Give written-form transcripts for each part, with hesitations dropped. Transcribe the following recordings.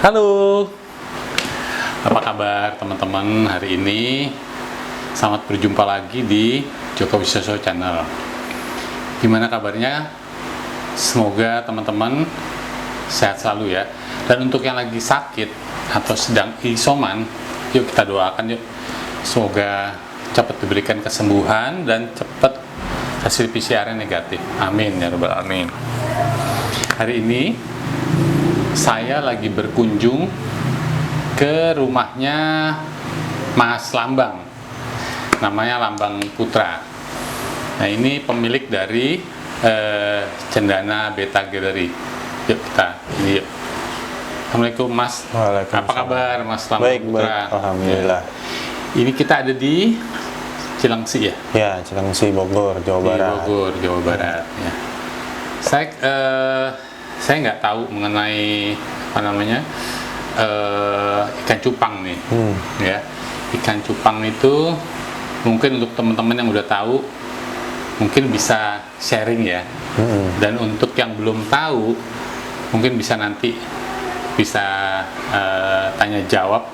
Halo, apa kabar teman-teman hari ini? Selamat berjumpa lagi di Joko Wiswoso Channel. Gimana kabarnya? Semoga teman-teman sehat selalu ya. Dan untuk yang lagi sakit atau sedang isoman, yuk kita doakan yuk. Semoga cepat diberikan kesembuhan dan cepat hasil PCR negatif. Amin ya rabbal alamin. Hari ini saya lagi berkunjung ke rumahnya Mas Lambang, namanya Lambang Putra. Nah ini pemilik dari Cendana Beta Gallery. Yuk kita ini yuk. Assalamualaikum Mas. Apa kabar Mas Lambang baik, Putra? Baik, alhamdulillah. Ini kita ada di Cilengsi ya? Ya, Cilengsi, Bogor, Jawa Barat. Bogor, Jawa Barat. Ya. Saya nggak tahu mengenai apa namanya ikan cupang nih, ya. Ikan cupang itu mungkin untuk teman-teman yang udah tahu, mungkin bisa sharing ya. Dan untuk yang belum tahu, mungkin bisa nanti bisa tanya jawab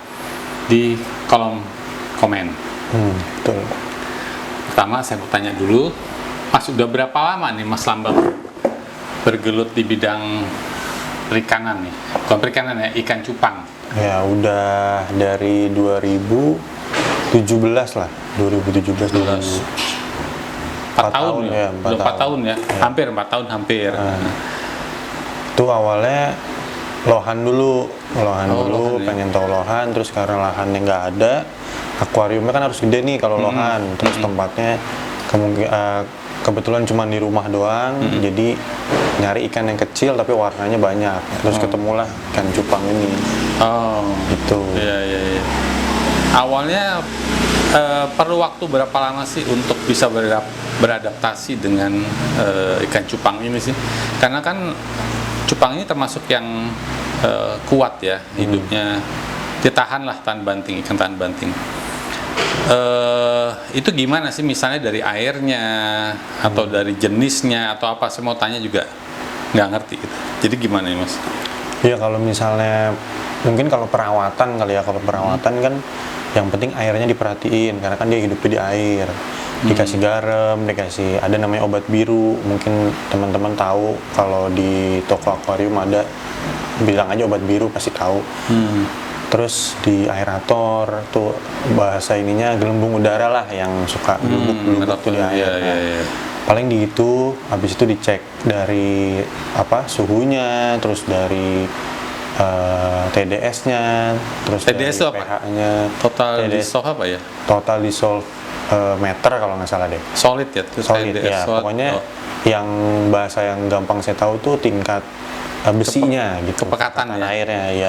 di kolom komen. Betul. Pertama saya mau tanya dulu, Mas udah berapa lama nih Mas Lambang bergelut di bidang perikanan nih? Bukan perikanan ya, ikan cupang. Ya, udah dari 2017 lah. 2017 4 tahun ya? ya, 4 tahun ya? Hampir 4 tahun hampir. Itu awalnya lohan dulu, lohan pengen tahu lohan, terus karena lahannya nggak ada, akuariumnya kan harus gede nih kalau lohan, terus tempatnya kebetulan cuma di rumah doang, jadi nyari ikan yang kecil tapi warnanya banyak, terus ketemulah ikan cupang ini. Oh, gitu. Iya. Awalnya perlu waktu berapa lama sih untuk bisa beradaptasi dengan ikan cupang ini sih? Karena kan cupang ini termasuk yang kuat ya hidupnya, dia tahan lah tahan banting, ikan tahan banting. Itu gimana sih, misalnya dari airnya atau dari jenisnya atau apa? Saya mau tanya juga nggak ngerti gitu. Jadi gimana ya Mas? Ya kalau misalnya mungkin kalau perawatan kali ya, kalau perawatan kan yang penting airnya diperhatiin karena kan dia hidupnya di air. Dikasih garam, dikasih ada namanya obat biru, mungkin teman-teman tahu kalau di toko akuarium ada, bilang aja obat biru pasti tahu. Terus di aerator tuh bahasa ininya gelembung udara lah yang suka gelembung tuh di air. Iya. Paling di itu, habis itu dicek dari suhunya, terus dari TDS-nya, terus TDS dari apa? pH-nya. Total dissolve apa ya? Total dissolve meter kalau nggak salah deh. Solid ya? Solid TDS, ya. Pokoknya yang bahasa yang gampang saya tahu tuh tingkat besinya gitu, kepekatan ya? Airnya ya.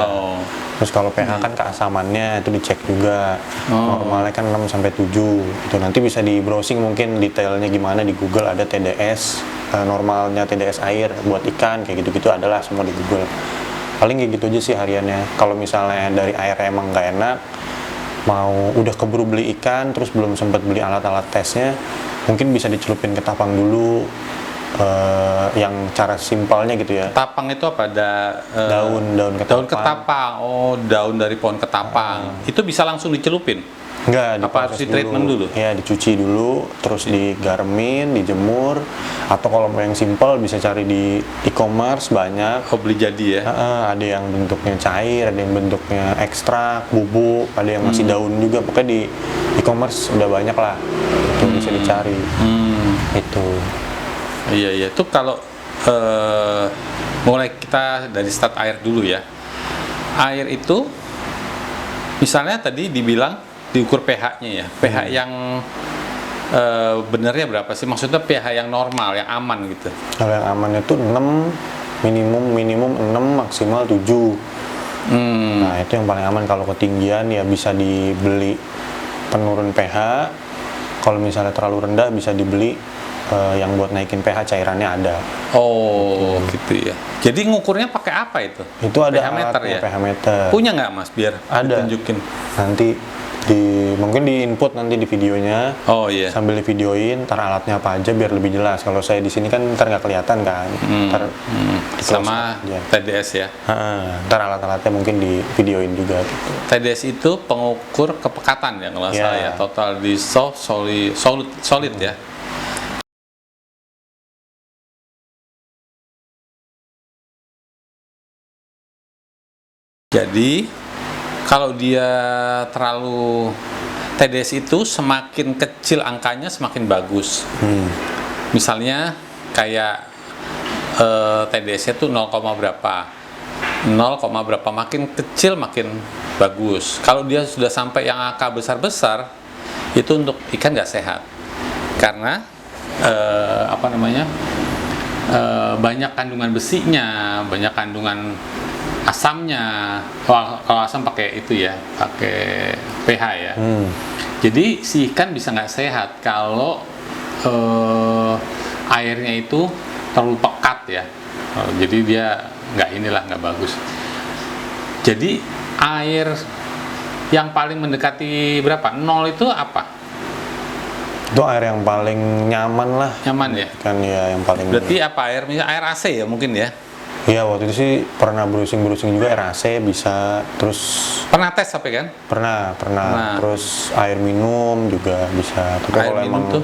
Terus kalau pH kan keasamannya itu dicek juga. Normalnya kan 6 sampai 7. Itu nanti bisa di browsing mungkin detailnya gimana di Google, ada TDS normalnya, TDS air buat ikan kayak gitu-gitu adalah semua di Google. Paling kayak gitu aja sih hariannya. Kalau misalnya dari air emang nggak enak, mau udah keburu beli ikan terus belum sempat beli alat-alat tesnya, mungkin bisa dicelupin ke tapang dulu. Yang cara simpelnya gitu ya. Ketapang itu apa? Daun ketapang. Daun ketapang. Oh, daun dari pohon ketapang. Itu bisa langsung dicelupin? Enggak, apa harus di treatment dulu? Ya, dicuci dulu, terus digaremin, dijemur. Atau kalau mau yang simpel bisa cari di e-commerce banyak. Oh, beli jadi ya? Ada yang bentuknya cair, ada yang bentuknya ekstrak, bubuk, ada yang masih daun juga. Pokoknya di e-commerce udah banyak lah. Itu bisa dicari. Itu. Iya. Itu kalau mulai kita dari start air dulu ya. Air itu misalnya tadi dibilang diukur pH-nya ya. pH yang benernya berapa sih? Maksudnya pH yang normal, yang aman gitu. Kalau yang aman itu 6, minimum 6, maksimal 7. Nah, itu yang paling aman. Kalau ketinggian ya bisa dibeli penurun pH. Kalau misalnya terlalu rendah bisa dibeli yang buat naikin pH, cairannya ada. Oh, gitu ya. Jadi ngukurnya pakai apa itu? Itu ada pH meter ya? pH meter. Punya nggak Mas, biar ada. ditunjukin? Nanti mungkin di input nanti di videonya. Oh iya. Sambil di videoin, ntar alatnya apa aja biar lebih jelas. Kalau saya di sini kan ntar nggak kelihatan kan. Ntar di close Sama up aja. TDS ya. Ntar alat-alatnya mungkin di videoin juga gitu. TDS itu pengukur kepekatan ya kalau nggak salah ya. Total dissolve solid ya. Jadi kalau dia terlalu TDS itu semakin kecil angkanya semakin bagus. Misalnya kayak TDS-nya tuh 0, berapa, 0, berapa, makin kecil makin bagus. Kalau dia sudah sampai yang angka besar-besar, itu untuk ikan nggak sehat. Karena banyak kandungan besinya, banyak kandungan asamnya. Kalau asam pakai itu ya, pakai pH ya. Jadi si ikan bisa nggak sehat kalau airnya itu terlalu pekat ya. Jadi dia nggak bagus. Jadi air yang paling mendekati berapa? 0 itu apa? Itu air yang paling nyaman lah. Nyaman ya? Kan ya yang paling. Berarti apa air? Misalnya air AC ya mungkin ya? Iya, waktu itu sih pernah browsing juga air AC bisa, terus Pernah tes apa kan? pernah. Terus air minum juga bisa. Tapi Air kalau minum emang tuh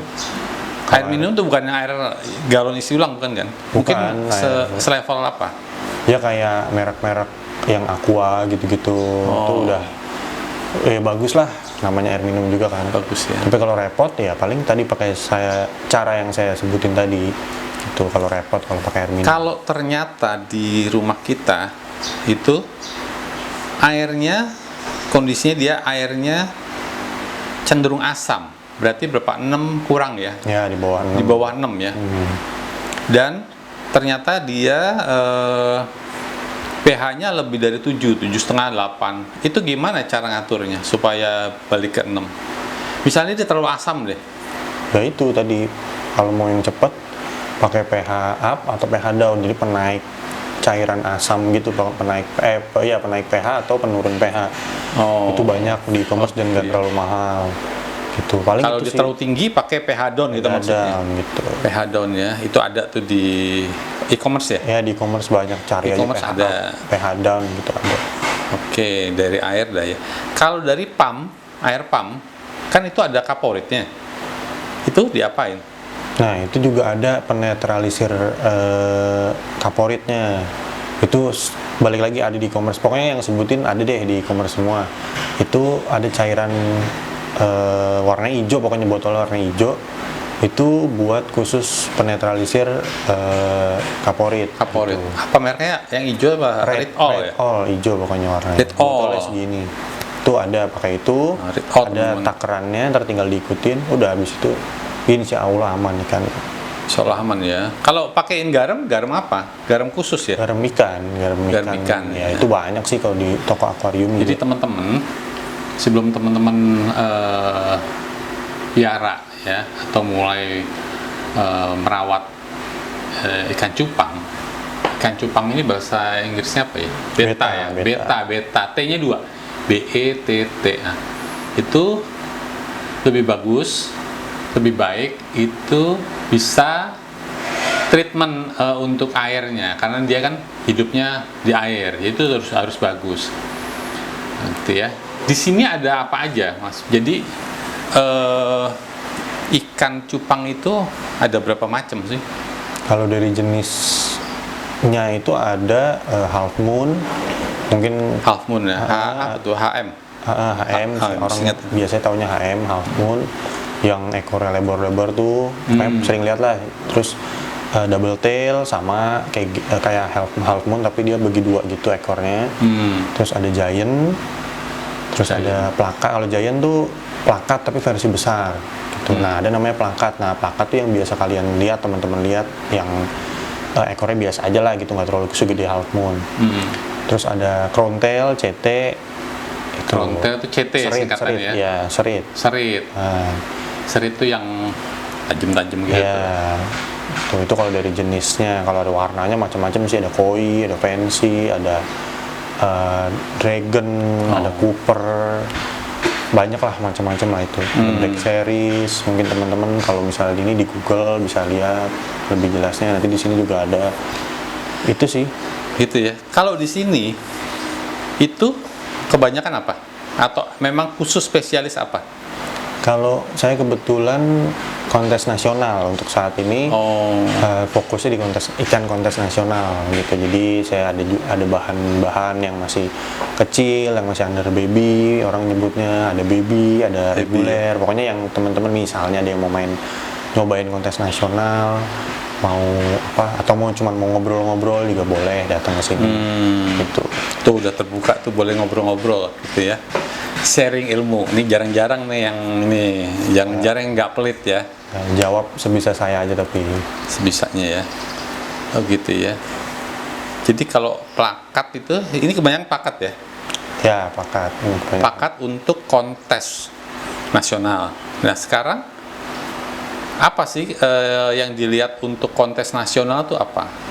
air minum tuh bukan air galon isi ulang bukan kan? Mungkin Bukan, selevel apa? ya kayak merek-merek yang Aqua gitu-gitu. Itu udah bagus lah, namanya air minum juga kan. Bagus ya. Tapi kalau repot ya paling tadi pakai cara yang saya sebutin tadi. Itu kalau repot kalau pakai air minum. Kalau ternyata di rumah kita itu airnya kondisinya dia airnya cenderung asam. Berarti berapa? 6 kurang ya? Ya di bawah 6. Di bawah 6 ya. Dan ternyata dia pH-nya lebih dari 7, 7,5, 8. Itu gimana cara ngaturnya supaya balik ke 6? Misalnya dia terlalu asam deh. Ya itu tadi, kalau mau yang cepat pakai pH up atau pH down, jadi penaik cairan asam gitu, penaik pH atau penurun pH. Itu banyak di e-commerce dan nggak terlalu mahal. Gitu. Paling kalau dia terlalu tinggi pakai pH down gitu maksudnya. Gitu. pH down ya, itu ada tuh di e-commerce ya? Ya di e-commerce banyak, cari aja E-commerce pH ada. up, pH down gitu ada. Oke, dari air dah ya. Kalau dari air pump, kan itu ada kaporitnya. Itu diapain? Nah itu juga ada penetralisir kaporitnya. Itu balik lagi ada di e-commerce. Pokoknya yang sebutin ada deh di e-commerce semua. Itu ada cairan warna hijau, pokoknya botolnya warna hijau. Itu buat khusus penetralisir kaporit. Kaporit. Gitu. Apa mereknya? Yang hijau apa? Red All ya? All hijau pokoknya warnanya. Red All. Botolnya segini. Itu ada pakai itu. Red All, ada teman-teman. takarannya, ntar tinggal diikutin. Udah habis itu insya Allah aman ikan. Insyaallah aman ya. Kalau pakein garam apa? Garam khusus ya? Garam ikan. Garam ikan, Ya ya. itu banyak sih kalau di toko akuarium. Jadi juga. teman-teman, sebelum teman-teman piara ya atau mulai merawat ikan cupang. Ikan cupang ini bahasa Inggrisnya apa ya? Beta ya. Beta. T-nya 2. BETT. Nah, itu lebih bagus, lebih baik itu bisa treatment untuk airnya karena dia kan hidupnya di air, jadi itu harus bagus. Gitu ya. Di sini ada apa aja, Mas? Jadi ikan cupang itu ada berapa macam sih? Kalau dari jenisnya itu ada half moon, mungkin Half moon ya. Apa tuh? HM. HM, orang ingat. biasanya taunya HM, half moon, yang ekornya lebar-lebar tuh, sering lihat lah. Terus double tail sama kayak half moon tapi dia bagi dua gitu ekornya. Terus ada giant, terus ada plakat. Kalau giant tuh plakat tapi versi besar gitu. Nah ada namanya plakat. Nah plakat tuh yang biasa kalian lihat, teman-teman lihat, yang ekornya biasa aja lah gitu, nggak terlalu segede half moon. Terus ada crown tail, CT. Crown tail itu CT singkatannya ya? Ya, serit. Serit. Serit itu yang tajam-tajam gitu. Ya, itu kalau dari jenisnya. Kalau ada warnanya macam-macam sih, ada koi, ada fancy, ada dragon, ada cooper. banyak lah macam-macam lah itu. Black Series, mungkin teman-teman kalau misalnya ini di Google bisa lihat lebih jelasnya, nanti di sini juga ada. Itu sih. Gitu ya. Kalau di sini itu kebanyakan apa? Atau memang khusus spesialis apa? Kalau saya kebetulan kontes nasional untuk saat ini, fokusnya di kontes nasional gitu. Jadi saya ada bahan-bahan yang masih kecil, yang masih under baby, orang nyebutnya ada baby, ada reguler. Pokoknya yang teman-teman misalnya ada yang mau nyobain kontes nasional, mau apa atau cuma mau ngobrol-ngobrol juga boleh datang ke sini. Gitu. Tuh udah terbuka tuh, boleh ngobrol-ngobrol gitu ya. Sharing ilmu. Ini jarang-jarang nih yang ini, jarang-jarang yang nggak pelit ya. Jawab sebisa saya aja tapi sebisanya ya. Oh gitu ya. Jadi kalau plakat itu, ini kebanyakan plakat ya? Ya, plakat. Plakat untuk kontes nasional. Nah sekarang apa sih yang dilihat untuk kontes nasional tuh apa?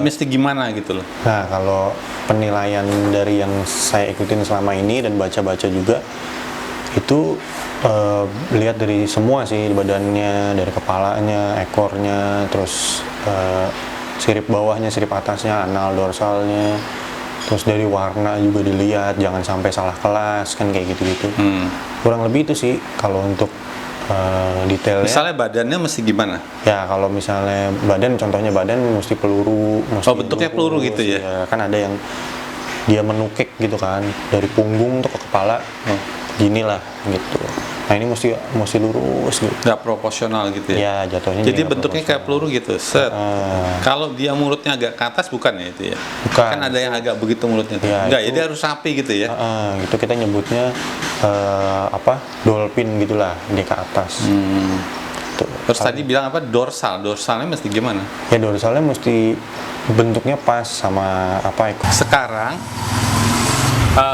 Mesti gimana gitu loh? Nah, kalau penilaian dari yang saya ikutin selama ini dan baca-baca juga, itu lihat dari semua sih, badannya, dari kepalanya, ekornya, terus sirip bawahnya, sirip atasnya, anal dorsalnya, terus dari warna juga dilihat, jangan sampai salah kelas kan kayak gitu-gitu. Kurang lebih itu sih kalau untuk detailnya. Misalnya badannya mesti gimana? Ya kalau misalnya badan, contohnya badan mesti peluru. Oh bentuknya peluru gitu ya? Ya? Kan ada yang dia menukik gitu kan, dari punggung tuh ke kepala, gini lah gitu. Nah ini mesti lurus gitu. Nggak proporsional gitu ya? Ya jatuhnya. Jadi bentuknya kayak peluru gitu, set. Kalau dia mulutnya agak ke atas bukan ya itu ya? Bukan. Kan ada yang agak begitu mulutnya tuh. Ya, Enggak, jadi harus rapi gitu ya? Itu kita nyebutnya dolphin gitulah, dia ke atas. Tuh. Terus tadi bilang apa? Dorsalnya mesti gimana? Ya dorsalnya mesti bentuknya pas sama apa ekor. Sekarang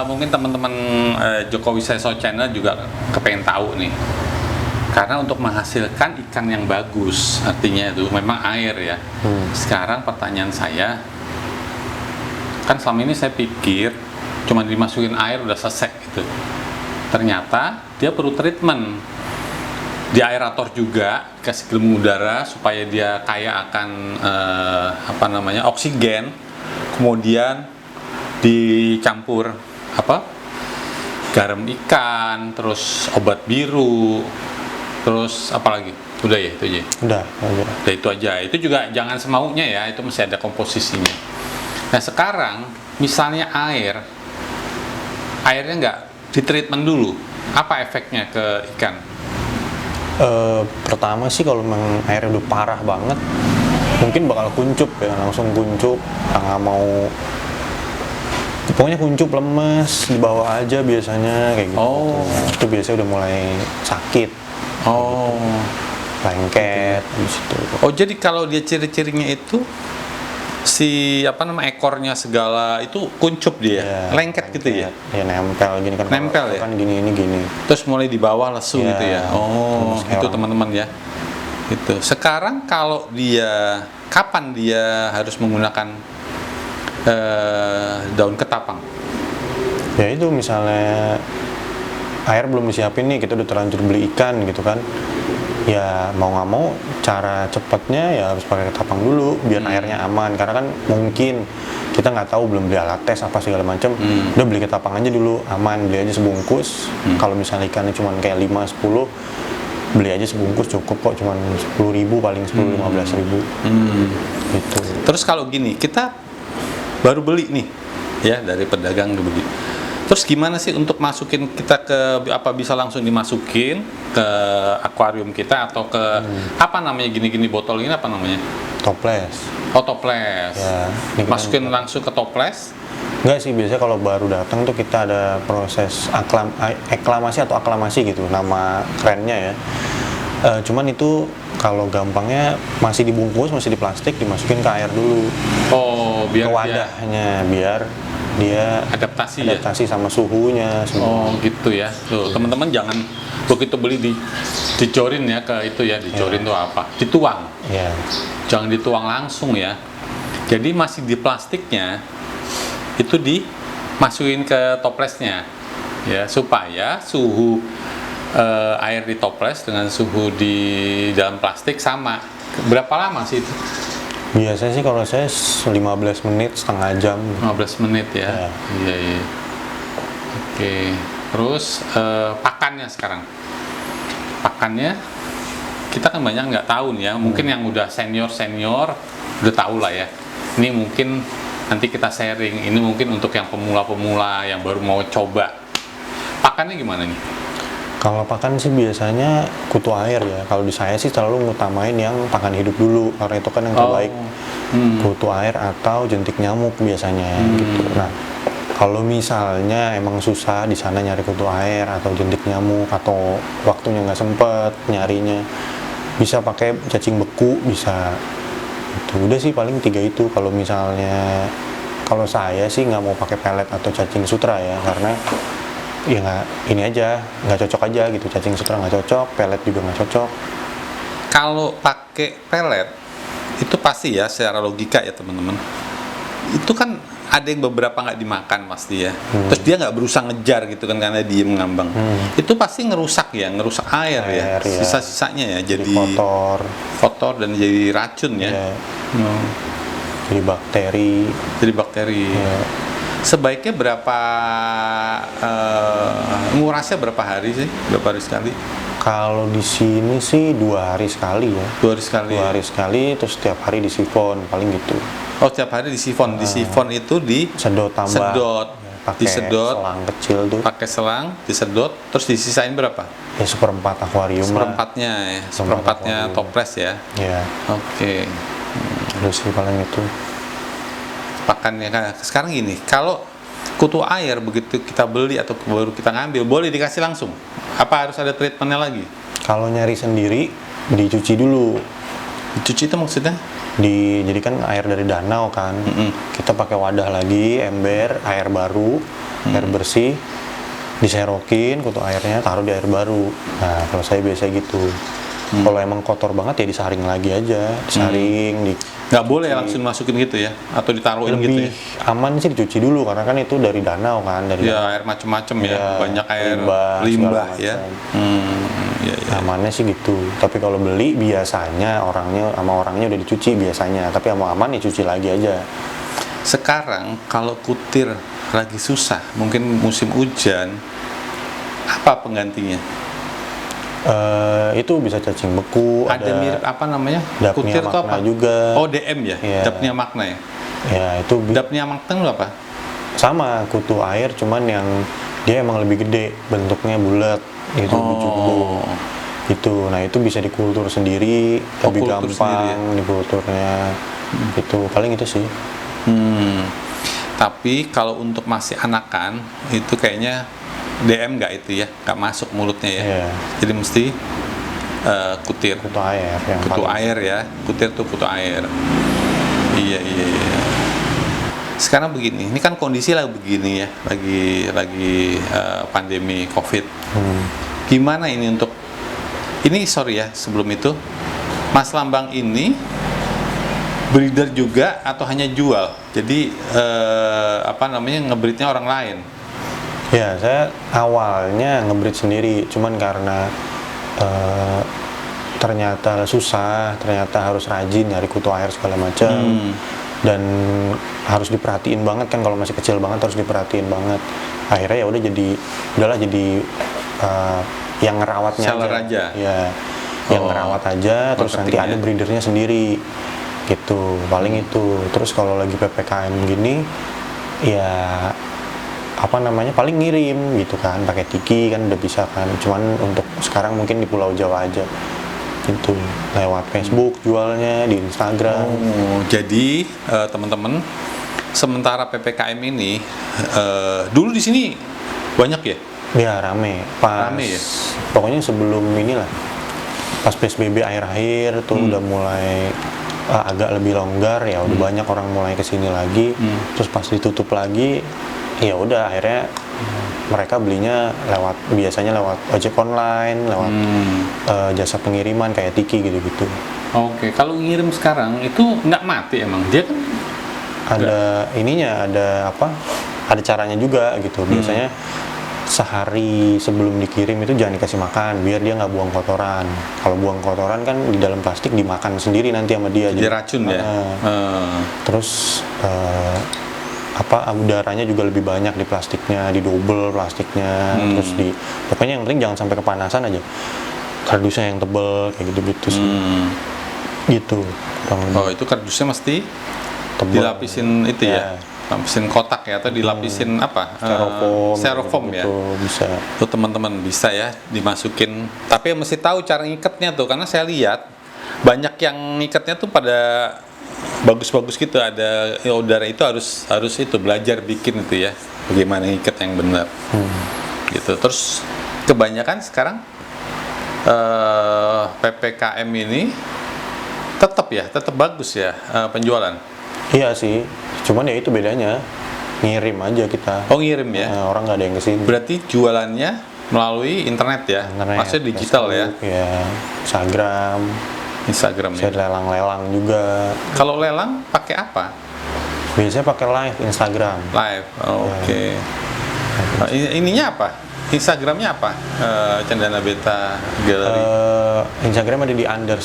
mungkin teman-teman Joko Wisesa Channel juga kepengen tahu nih, karena untuk menghasilkan ikan yang bagus, artinya itu memang air ya. Sekarang pertanyaan saya, kan selama ini saya pikir cuma dimasukin air udah selesai gitu. Ternyata dia perlu treatment di aerator juga, kasih gelembung udara supaya dia kaya akan oksigen, kemudian dicampur garam ikan, terus obat biru, terus apa lagi? Udah ya itu aja. Udah itu aja. Itu juga jangan semaunya ya, itu masih ada komposisinya. Nah sekarang misalnya airnya nggak ditreatment dulu, apa efeknya ke ikan? Pertama sih kalau memang airnya udah parah banget, mungkin bakal kuncup ya, langsung kuncup, nggak mau. Pokoknya kuncup, lemes, di bawah aja biasanya kayak gitu. Itu biasanya udah mulai sakit. Lengket habis itu. Oh, jadi kalau dia ciri-cirinya itu ekornya segala itu kuncup dia, lengket gitu ya? Ya nempel gini kan. Nempel ya? Kan gini. Terus mulai di bawah lesu gitu ya? Itu teman-teman ya. Gitu. Sekarang kalau kapan dia harus menggunakan daun ketapang? Ya itu misalnya air belum disiapin nih, kita udah terlanjur beli ikan gitu kan, ya mau nggak mau cara cepatnya ya harus pakai ketapang dulu biar airnya aman, karena kan mungkin kita nggak tahu, belum beli alat tes apa segala macam, udah beli ketapang aja dulu, aman, beli aja sebungkus. Kalau misalnya ikannya cuma kayak 5-10, beli aja sebungkus cukup kok, cuma 10.000 paling 10-15.000 gitu. Terus kalau gini, kita baru beli nih ya dari pedagang beli, terus gimana sih untuk masukin kita ke bisa langsung dimasukin ke akuarium kita atau ke gini botol ini apa namanya? Toples. Toples Ya, masukin langsung ke toples? Enggak sih, biasanya kalau baru datang tuh kita ada proses aklamasi gitu nama kerennya ya. Cuman itu kalau gampangnya masih dibungkus, masih di plastik, dimasukin ke air dulu. Biar ke wadahnya, biar dia adaptasi sama suhunya semua. Gitu ya. Tuh, teman-teman jangan begitu beli dicorin ya ke itu ya, dicorin tuh apa? Dituang. Iya. Jangan dituang langsung ya. Jadi masih di plastiknya itu dimasukin ke toplesnya. ya, supaya suhu air di toples dengan suhu di dalam plastik sama. Berapa lama sih itu? Biasanya sih kalau saya 15 menit, setengah jam. 15 menit ya. Ya. Iya, iya. Oke. Terus pakannya sekarang. Pakannya kita kan banyak nggak tahu nih ya. Mungkin yang udah senior udah tahu lah ya. Ini mungkin nanti kita sharing. Ini mungkin untuk yang pemula-pemula yang baru mau coba. Pakannya gimana nih? Kalau pakan sih biasanya kutu air ya. Kalau di saya sih selalu ngutamain yang pakan hidup dulu, karena itu kan yang terbaik. Kutu air atau jentik nyamuk biasanya gitu. Nah, kalau misalnya emang susah di sana nyari kutu air atau jentik nyamuk atau waktunya nggak sempet nyarinya, bisa pakai cacing beku, bisa. Itu udah sih paling 3 itu. Kalau misalnya kalau saya sih nggak mau pakai pelet atau cacing sutra ya, karena ya nggak, ini aja nggak cocok aja gitu. Cacing sutra nggak cocok, pelet juga nggak cocok. Kalau pakai pelet itu pasti ya, secara logika ya teman-teman, itu kan ada yang beberapa nggak dimakan pasti ya. Terus dia nggak berusaha ngejar gitu kan, karena diem ngambang. Itu pasti ngerusak air ya. Ya. Sisa-sisanya ya jadi kotor dan jadi racun ya. Jadi bakteri. Ya. Sebaiknya berapa ngurasnya berapa hari sih? Berapa hari sekali? Kalau di sini sih 2 hari sekali ya. 2 hari sekali. 2 hari sekali, terus setiap hari disifon, paling gitu. Oh, setiap hari disifon. Disifon itu Sedot tambah. Sedot. Pakai Disedot. selang kecil tuh. Pakai selang, disedot, terus disisain berapa? Ya 1/4 akuarium lah. Seperempatnya ya. Seperempatnya akuarium. toples ya. Ya, Oke. terus sih paling itu. Pakannya kan sekarang gini, kalau kutu air begitu kita beli atau baru kita ngambil, boleh dikasih langsung? Apa harus ada treatmentnya lagi? Kalau nyari sendiri, dicuci dulu. Dicuci itu maksudnya? Jadi kan air dari danau kan. Kita pakai wadah lagi, ember, air baru, air bersih, diserokin kutu airnya, taruh di air baru. Nah, kalau saya biasa gitu. Kalau emang kotor banget ya disaring lagi aja, disaring. Nggak boleh langsung masukin gitu ya, atau ditaruhin gitu Lebih ya? aman sih dicuci dulu, karena kan itu dari danau kan, dari Ya, air macem-macem ya, Ya, banyak air limbah, limbah ya. segala Ya, ya. amannya sih gitu. Tapi kalau beli biasanya orangnya udah dicuci biasanya, tapi yang mau aman ya cuci lagi aja. Sekarang kalau kutir lagi susah, mungkin musim hujan, apa penggantinya? Itu bisa cacing beku, Ada mirip apa namanya? Dapnia Kutir itu Magna apa? juga. Oh, DM ya? Iya. Dapnia Magna ya? Ya itu Dapnia Magna itu apa? sama kutu air, cuman yang dia emang lebih gede, bentuknya bulat, itu lebih cukup. Gitu. Nah itu bisa dikultur sendiri, lebih kultur gampang sendiri ya? dikulturnya. Itu paling itu sih. Tapi kalau untuk masih anakan, itu kayaknya DM nggak itu ya, nggak masuk mulutnya ya. Iya. Jadi mesti kutir. Kutu air yang Kutu paling- air ya, kutir tuh kutu air. Iya. Sekarang begini, ini kan kondisi lagi begini ya, lagi pandemi COVID. Gimana ini untuk ini, sorry ya sebelum itu, Mas Lambang ini breeder juga atau hanya jual? Jadi ngebreednya orang lain? Ya, saya awalnya ngebreed sendiri, cuman karena ternyata susah, ternyata harus rajin nyari kutu air segala macam, dan harus diperhatiin banget kan, kalau masih kecil banget harus diperhatiin banget. Akhirnya ya udahlah jadi yang ngerawatnya Seller aja? Ya, yang ngerawat aja, terus nanti marketingnya. ada breedernya sendiri, gitu. Paling itu. Terus kalau lagi PPKM gini, ya paling ngirim gitu kan, pakai tiki kan udah bisa kan. Cuman untuk sekarang mungkin di Pulau Jawa aja gitu, lewat Facebook jualnya, di Instagram. Jadi teman-teman, sementara PPKM ini dulu di sini banyak ya? Ya rame Ya? Pokoknya sebelum inilah, pas PSBB akhir-akhir tuh udah mulai agak lebih longgar ya, udah banyak orang mulai kesini lagi. Terus pas ditutup lagi, ya udah akhirnya mereka belinya biasanya lewat ojek online, lewat jasa pengiriman kayak Tiki gitu-gitu. Oke, kalau ngirim sekarang itu nggak mati emang? Dia kan Ada ininya, ada caranya juga gitu. Biasanya sehari sebelum dikirim itu jangan dikasih makan biar dia nggak buang kotoran. Kalau buang kotoran kan di dalam plastik dimakan sendiri nanti sama dia. Jadi racun ya. Terus udaranya juga lebih banyak di plastiknya, di double plastiknya. Terus pokoknya yang penting jangan sampai kepanasan aja. Kardusnya yang tebel kayak gitu-gitu sih. Gitu. Oh, itu kardusnya mesti tebel. Dilapisin itu ya. Lapisin kotak ya, atau dilapisin apa? Styrofoam ya. Gitu, bisa. Tuh teman-teman bisa ya dimasukin. Tapi mesti tahu cara ngikatnya tuh, karena saya lihat banyak yang ngikatnya tuh pada bagus-bagus gitu. Ada udara itu harus itu belajar bikin itu ya. Bagaimana ngikat yang benar. Gitu. Terus kebanyakan sekarang PPKM ini tetap bagus ya penjualan. Iya sih, cuman ya itu bedanya ngirim aja kita. Oh, ngirim ya? Orang nggak ada yang kesini. Berarti jualannya melalui internet ya? Maksudnya digital Facebook, ya? Instagram bisa ya? lelang-lelang juga. Kalau lelang pakai apa? Biasanya pakai live Instagram. Live, oke. Ininya apa? Instagramnya apa? Cendana Beta Gallery. Instagram ada di __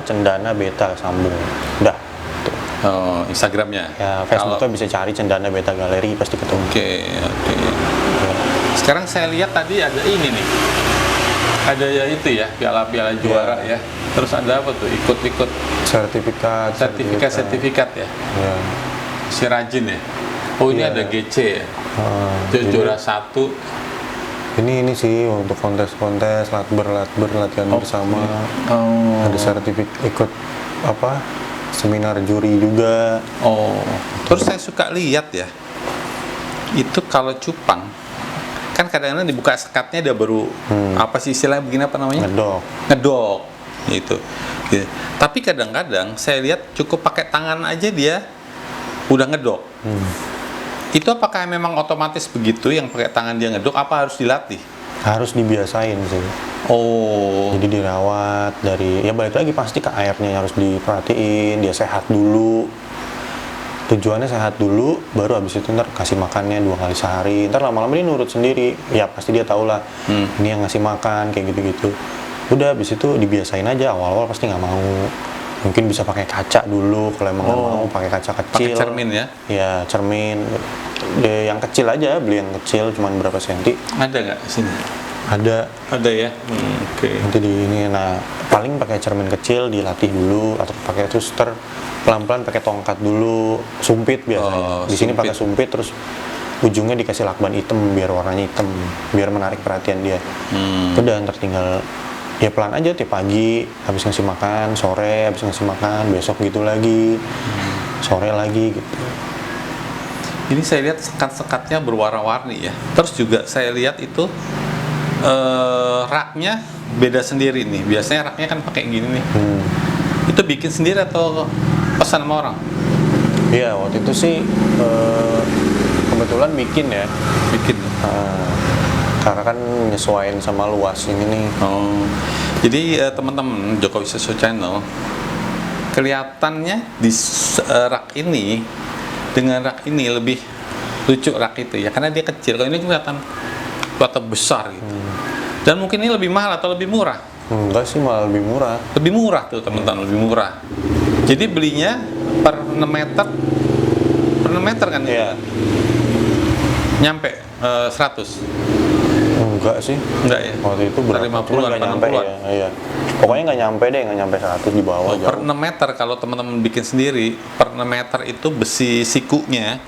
Cendana Beta sambung. Udah. Oh, Instagramnya. Ya, Facebooknya bisa cari Cendana Beta Gallery pasti ketemu. Oke. Ya. Sekarang saya lihat tadi ada ini nih. Ada ya itu ya, piala-piala juara ya. Terus ada apa tuh? Ikut-ikut sertifikat ya. Ya. Si rajin ya. Oh, ini ada GC ya. Juara 1. Ini sih untuk kontes-kontes, latihan bersama. Ada sertifikat ikut seminar juri juga. Oh, terus saya suka lihat ya. Itu kalau cupang kan kadang-kadang dibuka sekatnya dia baru apa sih istilahnya begini apa namanya? Ngedok. Gitu. Tapi kadang-kadang saya lihat cukup pakai tangan aja dia udah ngedok. Itu apakah memang otomatis begitu yang pakai tangan dia ngedok, apa harus dilatih? Harus dibiasain sih. Oh. Jadi dirawat ya balik lagi pasti ke airnya harus diperhatiin, dia sehat dulu. Tujuannya sehat dulu, baru habis itu ntar kasih makannya 2 kali sehari. Ntar lama-lama dia nurut sendiri. Ya pasti dia tahu lah. Ini yang ngasih makan kayak gitu-gitu. Udah habis itu dibiasain aja, awal-awal pasti nggak mau. Mungkin bisa pakai kaca dulu kalau emang nggak mau pakai kaca kecil. Pakai cermin ya? Ya cermin. Yang kecil aja, beli yang kecil cuman berapa senti. Ada nggak di sini? Ada ya. Oke. Nanti di ini, paling pakai cermin kecil dilatih dulu atau pakai toaster pelan-pelan pakai tongkat dulu, sumpit biasanya. Di sini pakai sumpit terus ujungnya dikasih lakban hitam biar warnanya hitam, biar menarik perhatian dia. Udah ntar tinggal ya pelan aja tiap pagi habis ngasih makan, sore habis ngasih makan, besok gitu lagi, sore lagi gitu. Ini saya lihat sekat-sekatnya berwarna-warni ya. Terus juga saya lihat itu raknya beda sendiri nih. Biasanya raknya kan pakai gini nih. Itu bikin sendiri atau pesan sama orang? Iya, waktu itu sih kebetulan bikin ya. Karena kan nyesuaiin sama luas ini nih. Jadi teman-teman Joko Wiswoso Channel, kelihatannya di rak ini dengan rak ini lebih lucu rak itu ya, karena dia kecil. Kalau ini kelihatan besar gitu. Dan mungkin ini lebih mahal atau lebih murah? Enggak sih, malah lebih murah. Lebih murah tuh teman-teman, lebih murah. Jadi belinya per 6 meter kan? Iya. Nyampe 100? Enggak sih. Enggak ya? Waktu itu berapa? 50-an, Nggak nyampe ya. Iya. Pokoknya nggak nyampe 100 di bawah. Per 6 meter kalau teman-teman bikin sendiri, per 6 meter itu besi sikunya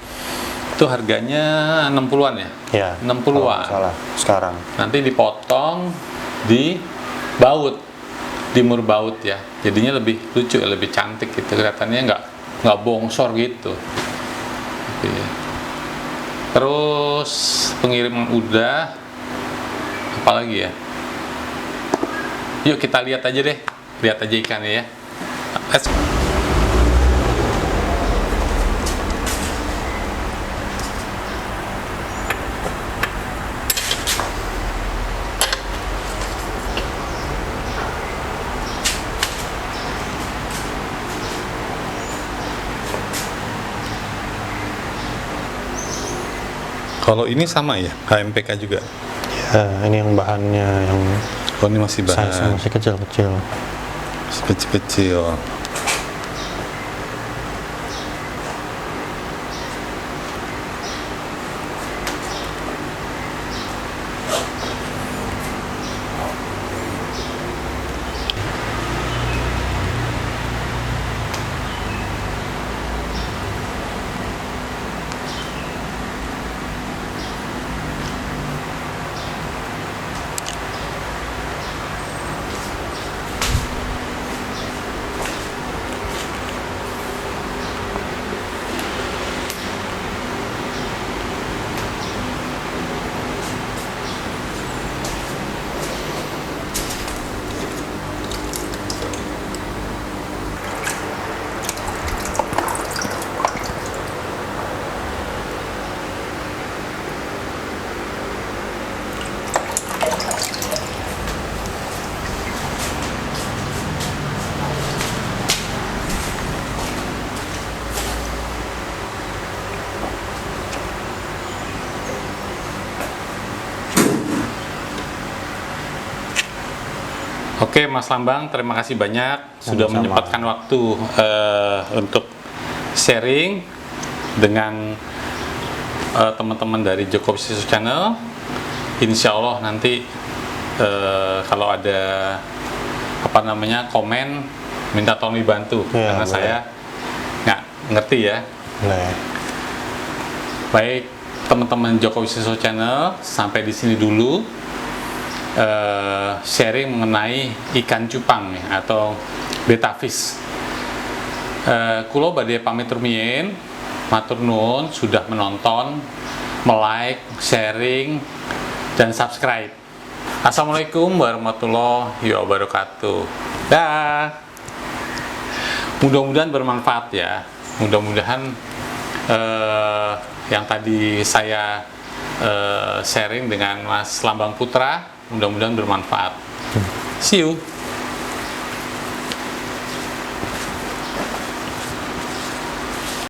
itu harganya 60-an ya? Iya. 60-an. Salah sekarang. Nanti dipotong di baut, di mur baut ya. Jadinya lebih lucu, lebih cantik gitu. Kelihatannya nggak bongsor gitu. Oke. Terus pengiriman udah, apalagi ya? Yuk kita lihat aja deh, lihat aja ikannya ya. Let's go. Kalau ini sama ya, HMPK juga. Ya, ini yang bahannya yang Oh, ini masih bahan. size masih kecil-kecil. Kecil-kecil. Oke, Mas Lambang, terima kasih banyak sudah Sama-sama. menyempatkan waktu untuk sharing dengan teman-teman dari Joko Wisnu Channel. Insya Allah nanti kalau ada komen, minta tolong dibantu Ya, karena boleh. saya nggak ngerti ya. Boleh. Baik, teman-teman Joko Wisnu Channel, sampai di sini dulu. Sharing mengenai ikan cupang ya, atau betta fish. Kulo badhe pamit rumiyin, matur nuwun sudah menonton, like, sharing, dan subscribe. Assalamualaikum warahmatullahi wabarakatuh. Dah. Mudah-mudahan bermanfaat ya. Mudah-mudahan yang tadi saya sharing dengan Mas Lambang Putra, mudah-mudahan bermanfaat. See you.